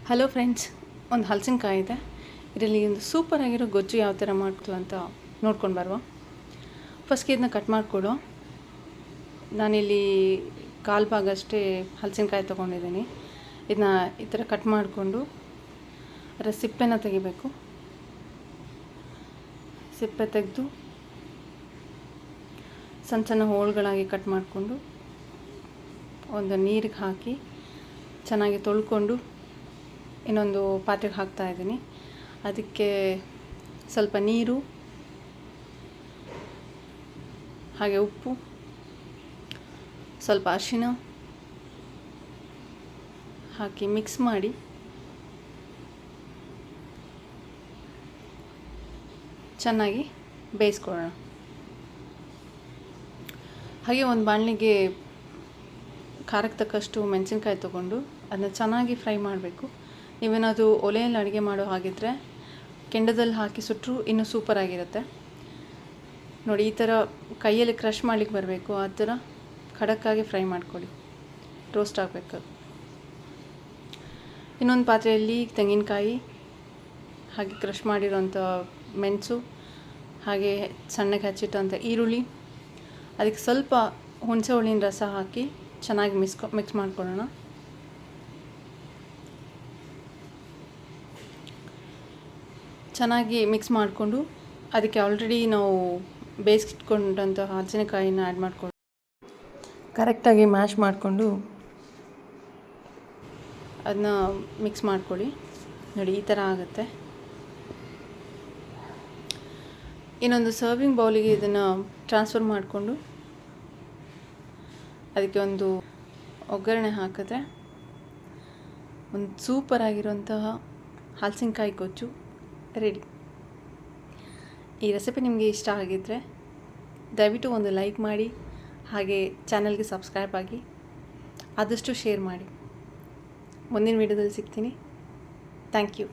Hello friends, ಒಂದು ಹಲಸಿನಕಾಯಿ ಇದೆ. ಇದರಲ್ಲಿ ಒಂದು ಸೂಪರಾಗಿರೋ ಗೊಜ್ಜು ಯಾವ ಥರ ಮಾಡ್ತು ಅಂತ ನೋಡ್ಕೊಂಡು ಬರುವ. ಫಸ್ಟ್ಗೆ ಇದನ್ನ ಕಟ್ ಮಾಡಿಕೊಡು. ನಾನಿಲ್ಲಿ ಕಾಲು ಭಾಗ ಅಷ್ಟೇ ಹಲಸಿನಕಾಯಿ ತೊಗೊಂಡಿದ್ದೀನಿ. ಇದನ್ನ ಈ ಥರ ಕಟ್ ಮಾಡಿಕೊಂಡು ಅದರ ಸಿಪ್ಪೆನ ತೆಗಿಬೇಕು. ಸಿಪ್ಪೆ ತೆಗೆದು ಸಣ್ಣ ಸಣ್ಣ ಹೋಳುಗಳಾಗಿ ಕಟ್ ಮಾಡಿಕೊಂಡು ಒಂದು ನೀರಿಗೆ ಹಾಕಿ ಚೆನ್ನಾಗಿ ತೊಳ್ಕೊಂಡು ಇನ್ನೊಂದು ಪಾತ್ರೆಗೆ ಹಾಕ್ತಾಯಿದ್ದೀನಿ. ಅದಕ್ಕೆ ಸ್ವಲ್ಪ ನೀರು, ಹಾಗೆ ಉಪ್ಪು, ಸ್ವಲ್ಪ ಅರಿಶಿನ ಹಾಕಿ ಮಿಕ್ಸ್ ಮಾಡಿ ಚೆನ್ನಾಗಿ ಬೇಯಿಸ್ಕೊಳ್ಳೋಣ. ಹಾಗೆ ಒಂದು ಬಾಣಲಿಗೆ ಖಾರಕ್ಕೆ ತಕ್ಕಷ್ಟು ಮೆಣಸಿನ್ಕಾಯಿ ತೊಗೊಂಡು ಅದನ್ನ ಚೆನ್ನಾಗಿ ಫ್ರೈ ಮಾಡಬೇಕು. ನೀವೇನಾದರೂ ಒಲೆಯಲ್ಲಿ ಅಡುಗೆ ಮಾಡೋ ಹಾಗಿದ್ದರೆ ಕೆಂಡದಲ್ಲಿ ಹಾಕಿ ಸುಟ್ಟರೂ ಇನ್ನೂ ಸೂಪರಾಗಿರುತ್ತೆ. ನೋಡಿ, ಈ ಥರ ಕೈಯಲ್ಲಿ ಕ್ರಷ್ ಮಾಡಲಿಕ್ಕೆ ಬರಬೇಕು. ಆ ಥರ ಖಡಕ್ಕಾಗಿ ಫ್ರೈ ಮಾಡ್ಕೊಳ್ಳಿ, ರೋಸ್ಟ್ ಆಗಬೇಕು. ಇನ್ನೊಂದು ಪಾತ್ರೆಯಲ್ಲಿ ತೆಂಗಿನಕಾಯಿ, ಹಾಗೆ ಕ್ರಷ್ ಮಾಡಿರೋಂಥ ಮೆಣಸು, ಹಾಗೆ ಸಣ್ಣಗೆ ಹಚ್ಚಿಟ್ಟಂಥ ಈರುಳ್ಳಿ, ಅದಕ್ಕೆ ಸ್ವಲ್ಪ ಹುಣಸೆ ಹುಳಿನ ರಸ ಹಾಕಿ ಚೆನ್ನಾಗಿ ಮಿಕ್ಸ್ ಮಾಡ್ಕೊಳ್ಳೋಣ. ಚೆನ್ನಾಗಿ ಮಿಕ್ಸ್ ಮಾಡಿಕೊಂಡು ಅದಕ್ಕೆ ಆಲ್ರೆಡಿ ನಾವು ಬೇಯಿಸಿಟ್ಕೊಂಡಂಥ ಹಲಸಿನಕಾಯಿನ ಆ್ಯಡ್ ಮಾಡಿಕೊಂಡು ಕರೆಕ್ಟಾಗಿ ಮ್ಯಾಶ್ ಮಾಡಿಕೊಂಡು ಅದನ್ನ ಮಿಕ್ಸ್ ಮಾಡ್ಕೊಳ್ಳಿ. ನೋಡಿ, ಈ ಥರ ಆಗುತ್ತೆ. ಇನ್ನೊಂದು ಸರ್ವಿಂಗ್ ಬೌಲಿಗೆ ಇದನ್ನು ಟ್ರಾನ್ಸ್ಫರ್ ಮಾಡಿಕೊಂಡು ಅದಕ್ಕೆ ಒಂದು ಒಗ್ಗರಣೆ ಹಾಕಿದ್ರೆ ಒಂದು ಸೂಪರಾಗಿರೋಂತಹ ಹಲಸಿನಕಾಯಿ ಗೊಜ್ಜು ರೆಡಿ. ಈ ರೆಸಿಪಿ ನಿಮಗೆ ಇಷ್ಟ ಆಗಿದ್ದರೆ ದಯವಿಟ್ಟು ಒಂದು ಲೈಕ್ ಮಾಡಿ, ಹಾಗೆ ಚಾನಲ್ಗೆ ಸಬ್ಸ್ಕ್ರೈಬ್ ಆಗಿ, ಆದಷ್ಟು ಶೇರ್ ಮಾಡಿ. ಮುಂದಿನ ವಿಡಿಯೋದಲ್ಲಿ ಸಿಗ್ತೀನಿ. Thank you.